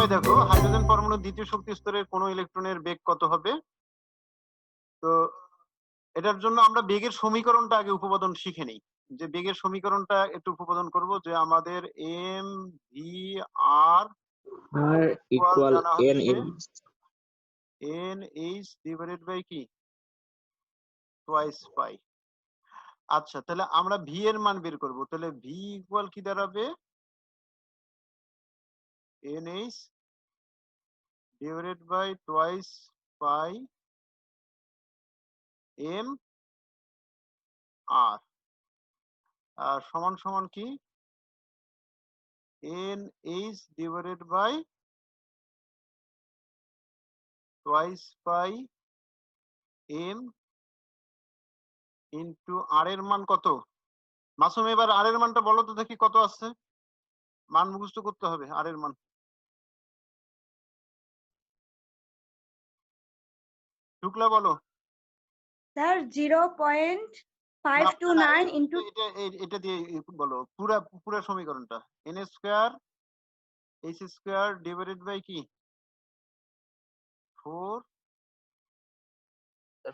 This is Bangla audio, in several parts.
সবাই দেখো, হাইড্রোজেন পরমাণুর দ্বিতীয় শক্তি স্তরের কোন ইলেকট্রনের বেগ কত হবে? তো এটার জন্য আমরা বেগের সমীকরণটা আগে উপপাদন শিখে নেই। যে বেগের সমীকরণটা একটু উপপাদন করব, যে আমাদের এম ভি আর ইকুয়াল জানা এন হচ্ছে এন এইচ ডিভাইডেড বাই কি টুয়াইস পাই। আচ্ছা, তাহলে আমরা ভি এর মান বের করব। তাহলে ভি ইকুয়াল কি দাঁড়াবে? N H divided by twice pi M R, R সমান সমান কি N H divided by twice pi M into R এর মান কত? মাসুম, এবার আর এর মানটা বলো তো দেখি কত আছে। মান মুখস্থ করতে হবে আর এর মান। শুক্লা বলো। স্যার 0.529 ইন্টু এটা দিয়ে বলো পুরা পুরা সমীকরণটা। N square H square divided by কি 4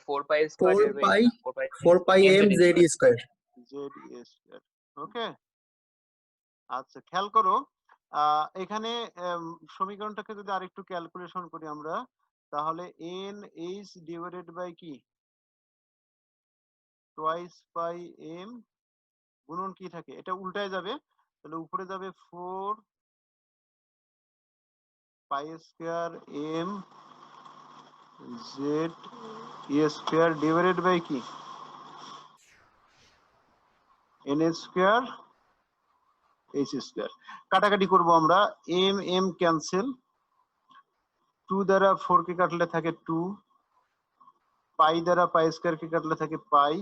4 pi square 4 pi M Z square Z square. Okay, আচ্ছা খেয়াল করো, এখানে সমীকরণটাকে যদি আরেকটু ক্যালকুলেশন করি আমরা, তাহলে এন এইচ ডিভাইডেড বাই কি টুয়াইস পাই এম গুণন কি থাকে, এটা উল্টায় যাবে, তাহলে উপরে যাবে 4 pi square M Z square divided by কি এন স্কয়ার এইচ স্কয়ার। কাটাকাটি করব আমরা, এম এম ক্যান্সেল, 2 দ্বারা 4 কে কাটলে থাকে 2, পাই দ্বারা পাই স্কয়ার কে কাটলে থাকে পাই,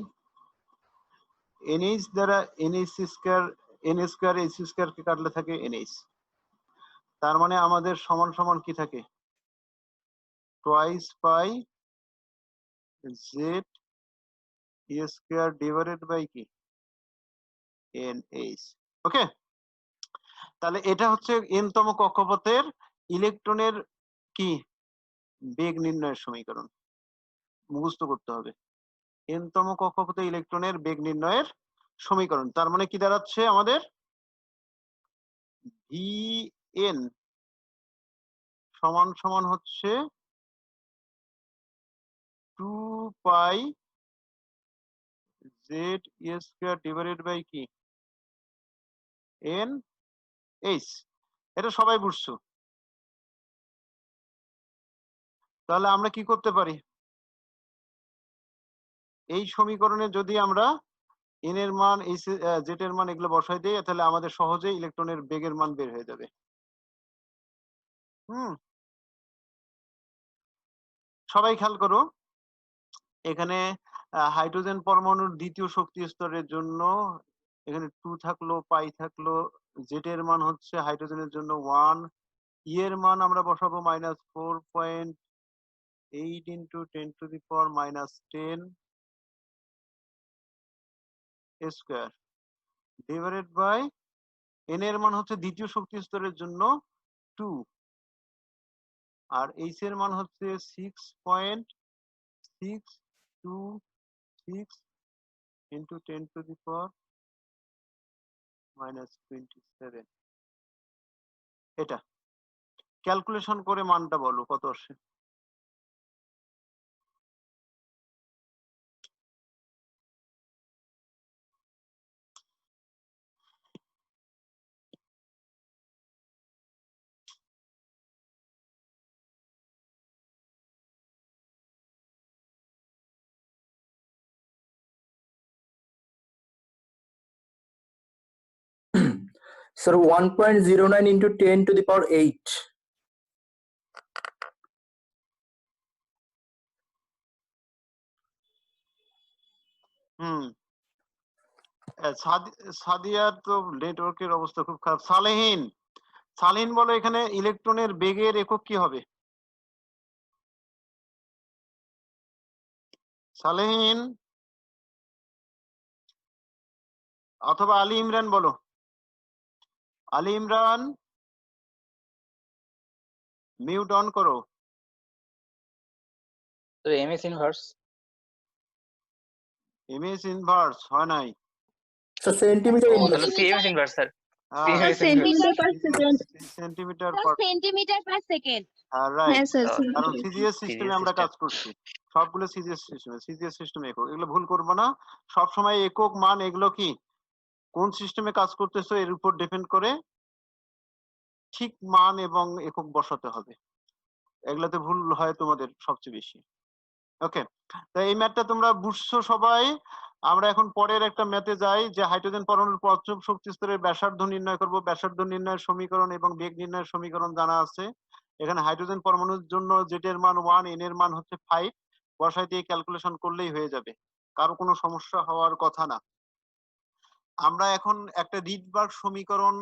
এনএইচ দ্বারা NH square N square H square কে কাটলে থাকে এনএইচ। তার মানে আমাদের সমান সমান কি থাকে twice pi Z square divided by কি এনএইচ। ওকে, তাহলে এটা হচ্ছে এন তম কক্ষপথের ইলেকট্রনের কি বেগ নির্ণয়ের সমীকরণ। মুখস্থ করতে হবে, এন তম কক্ষপথে ইলেকট্রনের বেগ নির্ণয়ের সমীকরণ। তার মানে কি দাঁড়াচ্ছে আমাদের ভি এন সমান সমান হচ্ছে 2 পাই জেড স্কয়ার ডিভাইডেড বাই কি এন এইচ। এটা সবাই বুঝছো? তাহলে আমরা কি করতে পারি, এই সমীকরণে যদি আমরা এন এর মান এইচ জেড এর মান এগুলো বসাই দিই, তাহলে আমাদের সহজেই ইলেকট্রনের বেগের মান বের হয়ে যাবে। সবাই খেয়াল করো, এখানে হাইড্রোজেন পরমাণুর দ্বিতীয় শক্তি স্তরের জন্য এখানে 2 থাকলো, পাই থাকলো, জেড এর মান হচ্ছে হাইড্রোজেনের জন্য 1, ই এর মান আমরা বসাবো -4.8 into 10⁻⁻10 square divided by N এর মান হচ্ছে দ্বিতীয় শক্তি স্তরের জন্য 2, আর এইচ এর মান হচ্ছে 6.626 ইন্টু 10⁻⁻27। এটা ক্যালকুলেশন করে মানটা বলো কত আসে। Sir, 1.09 into 10⁸8. সাদিয়ার তো নেটওয়ার্কের অবস্থা খুব খারাপ। সালেহীন, সালেহীন বলো এখানে ইলেকট্রনের বেগের একক কি হবে? সালেহীন অথবা আলী ইমরান বলো। আলী ইমরান, মিউট অন করো। তো এমএস ইনভার্স এমএস ইনভার্স হয় নাই। So centimeter ও inverse. তাহলে সিএমএস ইনভার্স স্যার হ্যাঁ, CMS centimeter per second. Centimetre Sir, পার, centimeter per second. রাইট। হ্যাঁ স্যার, কারণ centimeter. সিজিএস সিস্টেমে আমরা কাজ করছি, সবগুলো সিজিএস সিস্টেমে একক, এগুলো ভুল করবো না। সব সময় একক মান এগুলো কি কোন সিস্টেমে কাজ করতেছো এর উপর ডিপেন্ড করে ঠিক মান এবং একক বসাতে হবে, এগুলাতে ভুল হয় তোমাদের সবচেয়ে বেশি। ওকে, তো এই ম্যাথটা তোমরা বুঝছো সবাই। আমরা এখন পরের একটা ম্যাথে যাই, যে হাইড্রোজেন পরমাণুর পঞ্চম শক্তি স্তরের ব্যাসার্ধ নির্ণয় করব। ব্যাসার্ধ নির্ণয়ের সমীকরণ এবং বেগ নির্ণয়ের সমীকরণ জানা আছে। এখানে হাইড্রোজেন পরমাণুর জন্য জেড এর মান 1, এন এর মান হচ্ছে 5, বসাই দিয়ে ক্যালকুলেশন করলেই হয়ে যাবে, কারো কোনো সমস্যা হওয়ার কথা না। আমরা এখন একটা রিডবার্গ সমীকরণ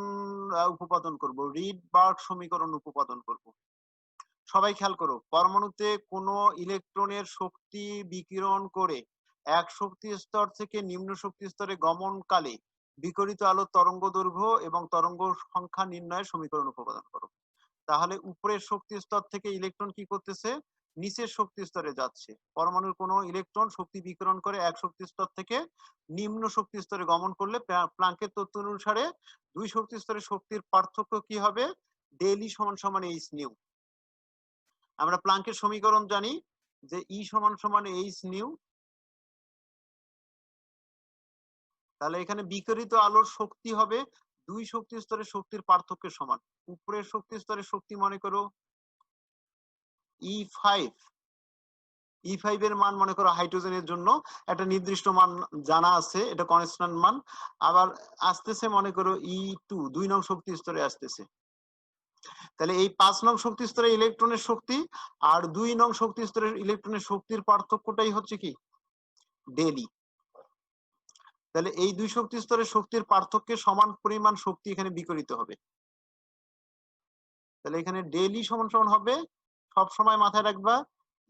উপপাদন করব, রিডবার্গ সমীকরণ উপপাদন করব। সবাই খেয়াল করো, পরমাণুতে কোনো ইলেকট্রনের শক্তি বিকিরণ করে এক শক্তি স্তর থেকে নিম্ন শক্তি স্তরে গমনকালে বিকিরিত আলোর তরঙ্গ দৈর্ঘ্য এবং তরঙ্গ সংখ্যা নির্ণয়ের সমীকরণ উপপাদন করো। তাহলে উপরের শক্তি স্তর থেকে ইলেকট্রন কি করতেছে, নিচের শক্তি স্তরে যাচ্ছে। পরমাণুর কোনো ইলেকট্রন শক্তি বিকিরণ করে এক শক্তি স্তর থেকে নিম্ন শক্তি স্তরে গমন করলে প্লাঙ্কের তত্ত্ব অনুসারে দুই শক্তি স্তরের শক্তির পার্থক্য কি হবে, ডেল ই সমান সমান এইচ নিউ। আমরা প্লাঙ্কের সমীকরণ জানি যে ই সমান সমান এইচ নিউ। তাহলে এখানে বিকিরিত আলোর শক্তি হবে দুই শক্তি স্তরের শক্তির পার্থক্যের সমান। উপরের শক্তি স্তরের শক্তি মনে করো E5, E5 এর মান মনে করো হাইড্রোজেনের জন্য একটা নির্দিষ্ট মান জানা আছে, এটা কনস্ট্যান্ট মান। আবার আসতেছে মনে করো E2, 2 নং শক্তি স্তরে আসতেছে। তাহলে এই 5 নং শক্তি স্তরে ইলেকট্রনের শক্তি আর 2 নং শক্তি স্তরের ইলেকট্রনের শক্তির পার্থক্যটাই হচ্ছে কি, ডেল ই। তাহলে এই দুই শক্তি স্তরের শক্তির পার্থক্যে সমান পরিমাণ শক্তি এখানে বিকিরিত হবে। তাহলে এখানে ডেল ই সমান সমান হবে, সব সময় মাথায় রাখবা,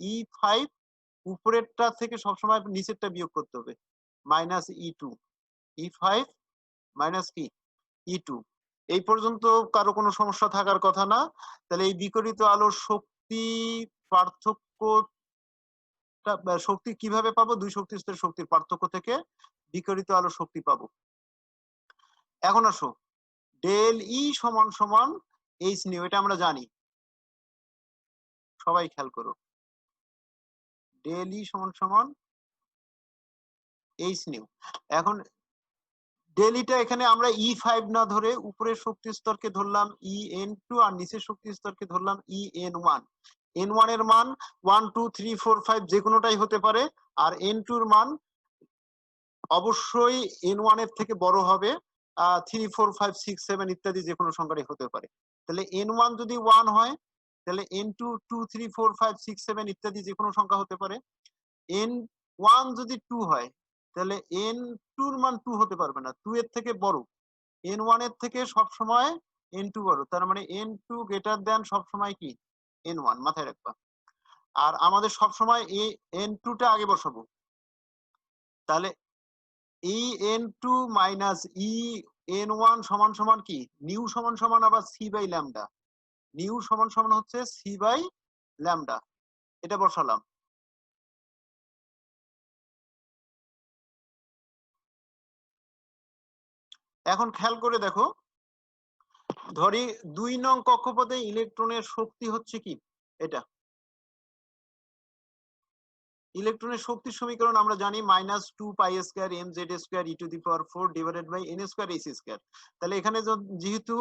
E5 উপরেরটা থেকে সবসময় নিচেরটা বিয়োগ করতে হবে, মাইনাস E2, E5 মাইনাস কি E2। এই পর্যন্ত কারো কোনো সমস্যা থাকার কথা না। তাহলে এই বিকিরিত আলোর শক্তি পার্থক্য শক্তি কিভাবে পাবো, দুই শক্তি স্তরের শক্তির পার্থক্য থেকে বিকিরিত আলোর শক্তি পাবো। এখন আসো, ডেল ই সমান সমান এইচ নিউ, এটা আমরা জানি, সবাই খেয়াল করো, ডেল ই সমান সমান এইচ নিউ। এখন ডেল ইটা এখানে আমরা E5 না ধরে উপরের শক্তি স্তরকে ধরলাম En2 আর নিচের শক্তি স্তরকে ধরলাম En1। N1 এর মান 1 2 3 4 5 যে কোনোটাই হতে পারে, আর N2 এর মান অবশ্যই N1 এর থেকে বড় হবে, 3 4 5 6 7 ইত্যাদি যে কোনো সংখ্যাই হতে পারে। তাহলে N1 যদি 1 হয় তাহলে N2 2 3 4 5 6 7 ইত্যাদি যে কোনো সংখ্যা হতে পারে। N1 যদি 2 হয় তাহলে N2 এর মান 2 হতে পারবে না, 2 এর থেকে বড়। N1 এর থেকে সব সময় N2 বড়, তার মানে N2 গ্রেটার দ্যান সব সময় কি N1, মাথায় রাখবা। আর আমাদের সব সময় এই N2 টা আগে বসাবো। তাহলে এই N2 মাইনাস N1 সমান সমান কি, নিউ সমান সমান আবার C বাই ল্যামডা। নিউ সমান সমান হচ্ছে C বাই ল্যামডা, এটা বসালাম। এখন খেয়াল করে দেখো, ধরি 2 নং কক্ষপথে ইলেকট্রনের শক্তি হচ্ছে কি, এটা ইলেকট্রনের শক্তির সমীকরণ আমরা জানি -2 pi square mz square e⁴ divided by n square h square. তাহলে এখানে যেহেতু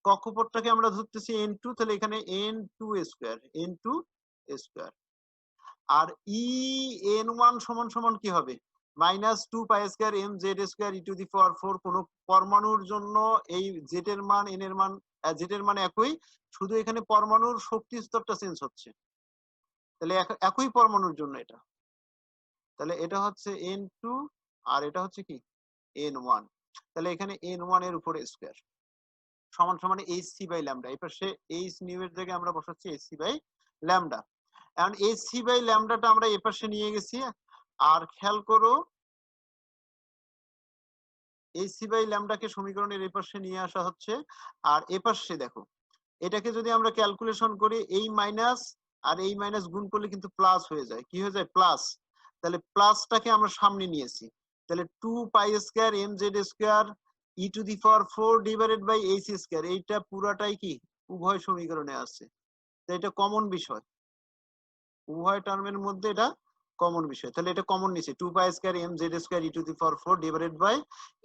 কক্ষপথটাকে আমরা ধরতেছি n2, তাহলে এখানে n2 স্কয়ার, n2 স্কয়ার। আর en1 সমান সমান কি হবে, -2 pi square mz square e⁴। কোন পরমাণুর জন্য এই z এর মান n এর মান, z এর মান একই, শুধু এখানে পরমাণুর শক্তি স্তরটা চেঞ্জ হচ্ছে। তাহলে একই পরমাণুর জন্য এটা, তাহলে এটা হচ্ছে N2 আর এটা হচ্ছে কি N1। তাহলে এখানে N1 এর উপরে স্কয়ার সমান সমান hc বাই ল্যামডা। এই পাশে h নিউ এর জায়গায় আমরা বসাচ্ছি hc বাই ল্যামডা। এখন hc বাই ল্যামডাটা আমরা এই পাশে নিয়ে গেছি। আর খেয়াল করো, hc বাই ল্যামডাকে সমীকরণের এই পাশে নিয়ে আসা হচ্ছে। আর এই পাশে দেখো এটাকে যদি আমরা ক্যালকুলেশন করি এই মাইনাস আর এই মাইনাস গুণ করলে কিন্তু প্লাস হয়ে যায়, কি হয়ে যায় প্লাস। তাহলে প্লাসটাকে আমরা সামনে নিয়েছি, তাহলে 2 pi square M Z square E to the power 4 divided by H square, এইটা পুরাটাই কি উভয় সমীকরণে আছে। তো এটা কমন বিষয়, উভয় টার্মের মধ্যে এটা কমন বিষয়, তাহলে এটা কমন নিছে 2 pi square M Z square E to the power 4 divided by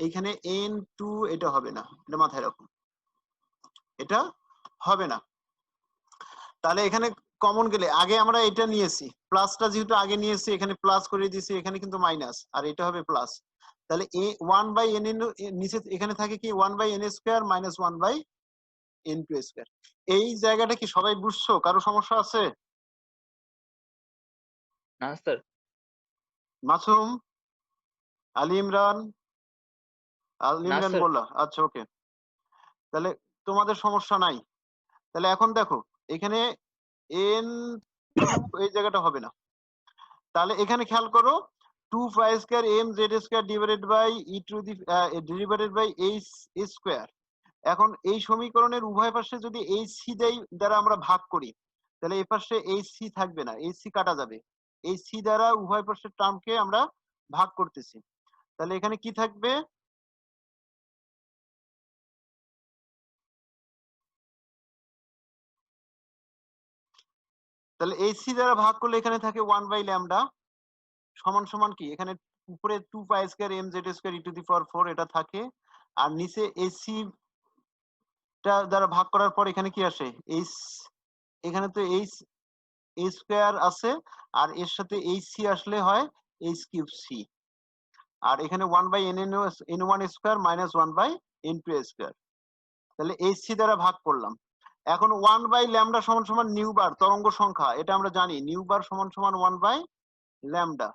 এইখানে n2, এটা হবে না, এটা মাথায় রাখুন, এটা হবে না। তাহলে এখানে কমন গেলে আগে আমরা এটা নিয়েছি, প্লাসটা যেহেতু আগে নিয়েছি এখানে প্লাস করে দিয়েছি, এখানে কিন্তু মাইনাস আর এটা হবে প্লাস। তাহলে এ 1 বাই n এর নিচে এখানে থাকে কি 1 by n square minus 1 by n2 square. এই জায়গাটা কি সবাই বুঝছো, কারো সমস্যা আছে? না স্যার। মাসুম, আলী ইমরান, আলী না ইমরান স্যার। বললা, আচ্ছা ওকে, তাহলে তোমাদের সমস্যা নাই। তাহলে এখন দেখো এখানে n এই জায়গাটা হবে না, তাহলে এখানে খেয়াল করো 2 pi square M Z square divided by E to the divided by H square. এখন এই সমীকরণের উভয় পাশে যদি এইচ সি দ্বারা আমরা ভাগ করি, তাহলে এই পাশে এইচ সি থাকবে না, এইচ সি কাটা যাবে, এই সি দ্বারা উভয় পাশের টার্মকে আমরা ভাগ করতেছি, তাহলে এখানে কি থাকবে তাহলে এই সি দ্বারা ভাগ করলে এখানে থাকে 1 বাই ল্যামডা সমান সমান কি এখানে উপরে 2 pi square M Z square E to the power 4 এটা থাকে, আর নিচে এসি টা দ্বারা ভাগ করার পর এখানে কি আসে এইচ, এখানে তো এইচ এ স্কয়ার আছে আর এর সাথে এইচ সি আসলে হয় এইচ কিউব সি, আর এখানে 1 by n1 square minus 1 by n2 square, তাহলে এইচ সি দ্বারা ভাগ করলাম। এখন 1 বাই ল্যামডা সমান সমান নিউ বার তরঙ্গ সংখ্যা, এটা আমরা জানি নিউ বার সমান সমান 1 বাই ল্যামডা,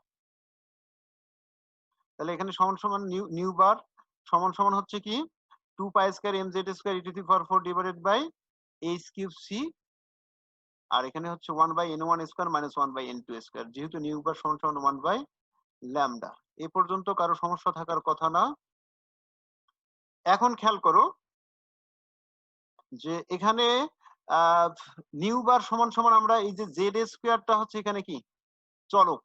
তাহলে এখানে সমান সমান নিউ বার সমান সমান হচ্ছে কি 2 pi square M Z square E to the power 4 divided by H cube C, আর এখানে হচ্ছে 1 by n1 square minus 1 by n2 square, যেহেতু নিউ বার সমান সমান 1 বাই ল্যামডা। এ পর্যন্ত কারো সমস্যা থাকার কথা না। এখন খেয়াল করো যে এখানে নিউ বার সমান সমান আমরা এই যে জেড স্কয়ারটা হচ্ছে এখানে কি চলক,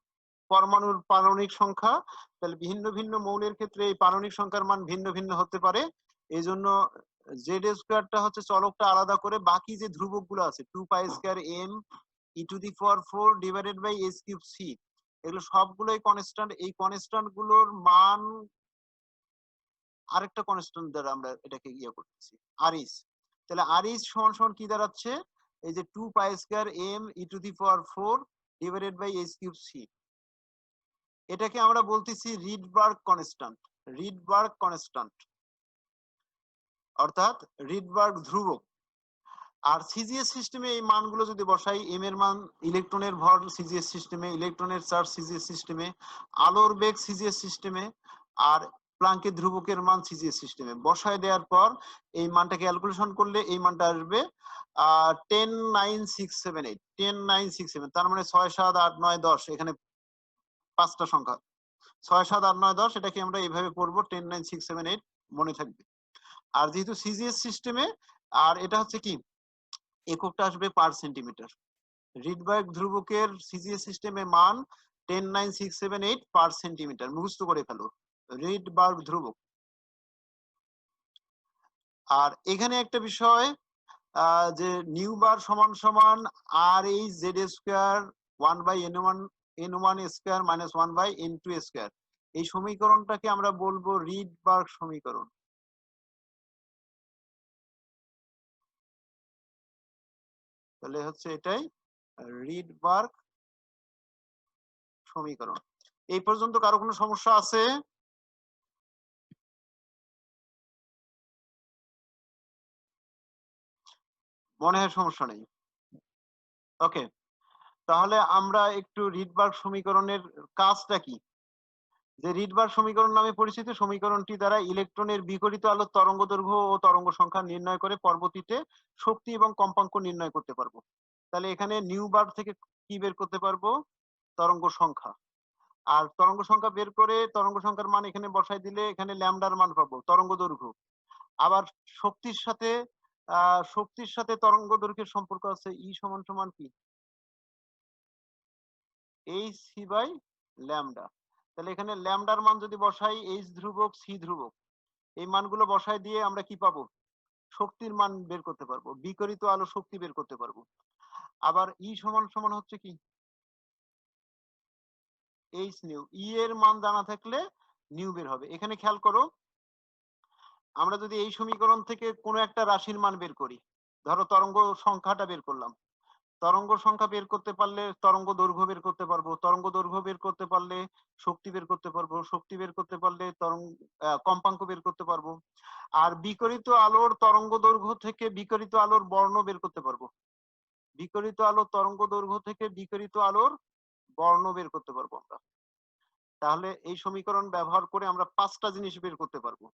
পরমাণুর পারমাণবিক সংখ্যা, তাহলে ভিন্ন ভিন্ন মৌলের ক্ষেত্রে এই পারমাণবিক সংখ্যার মান ভিন্ন ভিন্ন হতে পারে, এই জন্য জেড স্কয়ারটা হচ্ছে চলকটা আলাদা করে বাকি যে ধ্রুবক গুলো আছে 2 pi square M E to the power 4 divided by H cube C, এগুলো সবগুলোই কনস্ট্যান্ট, এই কনস্ট্যান্ট গুলোর মান আরেকটা কনস্ট্যান্ট দ্বারা আমরা এটাকে ইয়ে করতেছি আরইস, তাহলে আরইস সমান সমান কি দাঁড়াচ্ছে এই যে 2 pi square M E to the power 4 divided by H cube C, এটাকে আমরা বলতেছি রিডবার্গ কনস্ট্যান্ট, রিডবার্গ কনস্ট্যান্ট অর্থাৎ রিডবার্গ ধ্রুবক। আর সিজিএস সিস্টেমে এই মানগুলো যদি বসাই, এম এর মান ইলেকট্রনের ভর সিজিএস সিস্টেমে, ইলেকট্রনের চার্জ সিজিএস সিস্টেমে, আলোর বেগ সিজিএস সিস্টেমে, আর প্লাঙ্কের ধ্রুবকের মান সিজিএস সিস্টেমে বসায় দেওয়ার পর এই মানটা ক্যালকুলেশন করলে এই মানটা আসবে 109678, 10967, তার মানে 6 7 8 9 10, এখানে পাঁচটা সংখ্যা 6 7 8 9 10, এটাকে আমরা এইভাবে পড়বো 10967 মনে থাকবে। আর যেহেতু সিজিএস সিস্টেমে আর এটা হচ্ছে কি এককটা আসবে পার সেন্টিমিটার, রিডবার্গ ধ্রুবকের সিজিএস সিস্টেমে মান 10967 পার সেন্টিমিটার, মুখস্থ করে ফেলো রিডবার্গ ধ্রুবক। আর এখানে একটা বিষয় যে নিউ বার সমান সমান R H Z square 1 by n1 square minus 1 by n2 square, এই সমীকরণটাকে আমরা বলবো রিডবার্গ সমীকরণ। তাহলে হচ্ছে এটাই রিডবার্গ সমীকরণ। এই পর্যন্ত কারো কোনো সমস্যা আছে? মনে হয় সমস্যা নেই, ওকে। তাহলে আমরা একটু রিডবার্গ সমীকরণের কাজটা কি, যে রিডবার্গ সমীকরণ নামে পরিচিত সমীকরণটি দ্বারা ইলেকট্রনের বিকিরিত আলোর তরঙ্গদৈর্ঘ্য ও তরঙ্গ সংখ্যা নির্ণয় করে পরবর্তীতে শক্তি এবং কম্পাঙ্ক নির্ণয় করতে পারবো। তাহলে এখানে নিউ বার থেকে কি বের করতে পারবো তরঙ্গ সংখ্যা, আর তরঙ্গ সংখ্যা বের করে তরঙ্গ সংখ্যার মান এখানে বসাই দিলে এখানে ল্যামডার মান পাবো তরঙ্গ দৈর্ঘ্য, আবার শক্তির সাথে শক্তির সাথে তরঙ্গ দৈর্ঘ্যের সম্পর্ক আছে ই সমান সমান কি এইচ সি বাই ল্যামডা। তাহলে এখানে ল্যামডার মান যদি বসাই এইচ ধ্রুবক সি ধ্রুবক, এই মানগুলো বসাই দিয়ে আমরা কি পাবো, শক্তির মান বের করতে পারবো, বিকিরিত আলো শক্তি বের করতে পারবো। আবার ই সমান সমান হচ্ছে কি এইচ নিউ, ই এর মান জানা থাকলে নিউ বের হবে। এখানে খেয়াল করো, আমরা যদি এই সমীকরণ থেকে কোনো একটা রাশির মান বের করি, ধরো তরঙ্গ সংখ্যাটা বের করলাম, তরঙ্গ সংখ্যা বের করতে পারলে তরঙ্গ দৈর্ঘ্য বের করতে পারবো, তরঙ্গ দৈর্ঘ্য বের করতে পারলে শক্তি বের করতে পারবো, শক্তি বের করতে পারলে কম্পাঙ্ক বের করতে পারবো। আর বিকিরিত আলোর তরঙ্গ দৈর্ঘ্য থেকে বিকিরিত আলোর বর্ণ বের করতে পারবো, বিকিরিত আলোর তরঙ্গ দৈর্ঘ্য থেকে বিকিরিত আলোর বর্ণ বের করতে পারবো আমরা। তাহলে এই সমীকরণ ব্যবহার করে আমরা 5টা জিনিস বের করতে পারবো,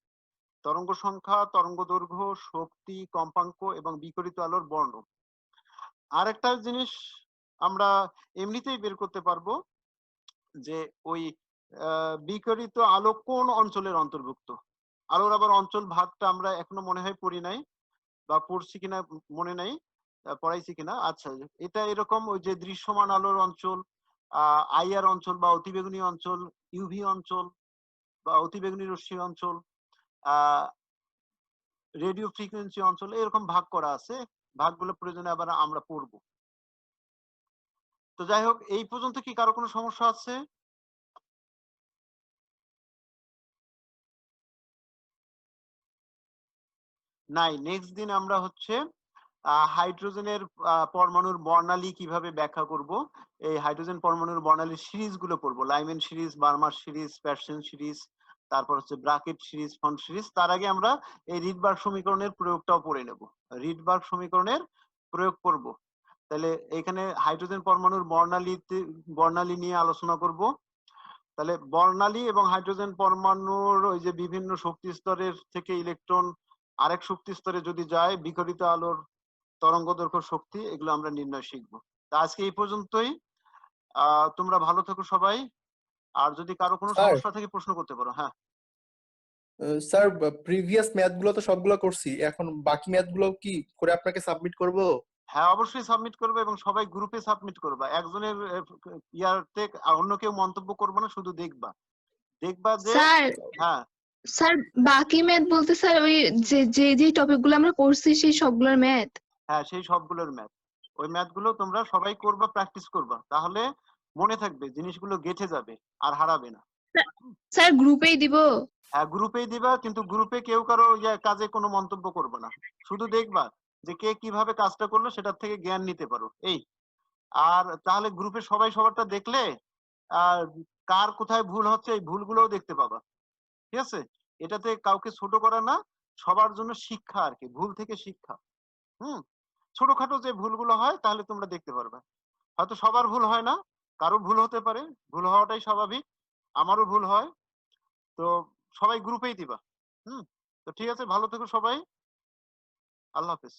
তরঙ্গ সংখ্যা, তরঙ্গ দৈর্ঘ্য, শক্তি, কম্পাঙ্ক এবং বিকিরিত আলোর বর্ণ। আরেকটা জিনিস আমরা এমনিতেই বের করতে পারবো যে ওই বিকিরিত আলো কোন অঞ্চলের অন্তর্ভুক্ত। আলোর আবার অঞ্চল ভাগটা আমরা এখনো মনে হয় পড়ি নাই বা পড়ছি কিনা মনে নাই, পড়াইছি কিনা। আচ্ছা, এটা এরকম ওই যে দৃশ্যমান আলোর অঞ্চল, আইআর অঞ্চল বা অতিবেগুনি অঞ্চল, ইউভি অঞ্চল বা অতিবেগুনি রশ্মি অঞ্চল, রেডিও ফ্রিকোয়েন্সি অঞ্চল, এরকম ভাগ করা আছে। ভাগগুলো প্রয়োজনে আবার আমরা পড়বো। তো যাই হোক, এই পর্যন্ত কি কারো কোনো সমস্যা আছে? নাই। নেক্সট দিন আমরা হচ্ছে হাইড্রোজেনের পরমাণুর বর্ণালী কিভাবে ব্যাখ্যা করব, এই হাইড্রোজেন পরমাণুর বর্ণালীর সিরিজ গুলো পড়বো, লাইমেন সিরিজ, বার্মার সিরিজ, প্যারসন সিরিজ, তারপর হচ্ছে ব্রাকেট সিরিজ, ফন্ট সিরিজ। তার আগে আমরা এই রিডবার্গ সমীকরণের প্রয়োগটাও পড়ে নেব, রিডবার্গ সমীকরণের প্রয়োগ করব। তাহলে এখানে হাইড্রোজেন পরমাণুর বর্ণালী নিয়ে আলোচনা করব। তাহলে বর্ণালী এবং হাইড্রোজেন পরমাণুর ওই যে বিভিন্ন শক্তি স্তরের থেকে ইলেকট্রন আরেক শক্তি স্তরে যদি যায়, বিকিরিত আলোর তরঙ্গ দৈর্ঘ্য, শক্তি, এগুলো আমরা নির্ণয় শিখবো। তা আজকে এই পর্যন্তই। তোমরা ভালো থেকো সবাই। আর যদি কারো কোনো স্যার সমস্যা থাকে প্রশ্ন করতে পারো। হ্যাঁ স্যার প্রিভিয়াস ম্যাথ গুলো তো সবগুলো করছি, এখন বাকি ম্যাথ গুলো কি করে আপনাকে সাবমিট করব? হ্যাঁ, অবশ্যই সাবমিট করবে এবং সবাই গ্রুপে সাবমিট করবা। একজনের ইয়ারতে অন্য কেউ মন্তব্য করবে না, শুধু দেখবা দেখবা যে স্যার হ্যাঁ স্যার বাকি ম্যাথ বলতে স্যার ওই যে যে যে টপিক গুলো আমরা করছি সেই সবগুলোর ম্যাথ? হ্যাঁ, সেই সবগুলোর ম্যাথ। ওই ম্যাথ গুলো তোমরা সবাই করবা, প্র্যাকটিস করবা, তাহলে মনে থাকবে, জিনিসগুলো গেঁথে যাবে আর হারাবে না। স্যার গ্রুপেই দিব? হ্যাঁ, গ্রুপেই দিবা, কিন্তু গ্রুপে কেউ কারো কাজে কোনো মন্তব্য করবে না, শুধু দেখবা যে কে কিভাবে কাজটা করলো, সেটার থেকে জ্ঞান নিতে পারো এই। আর তাহলে গ্রুপে সবাই সবারটা দেখলে আর কার কোথায় ভুল হচ্ছে এই ভুলগুলোও দেখতে পাবা। ঠিক আছে? এটাতে কাউকে ছোট করা না, সবার জন্য শিক্ষা আর কি, ভুল থেকে শিক্ষা। ছোটখাটো যে ভুলগুলো হয় তাহলে তোমরা দেখতে পারবে। হয়তো সবার ভুল হয় না, কারো ভুল হতে পারে, ভুল হওয়াটাই স্বাভাবিক, আমারও ভুল হয়। তো সবাই গ্রুপেই দিবা। তো ঠিক আছে, ভালো থেকো সবাই। আল্লাহ হাফেজ।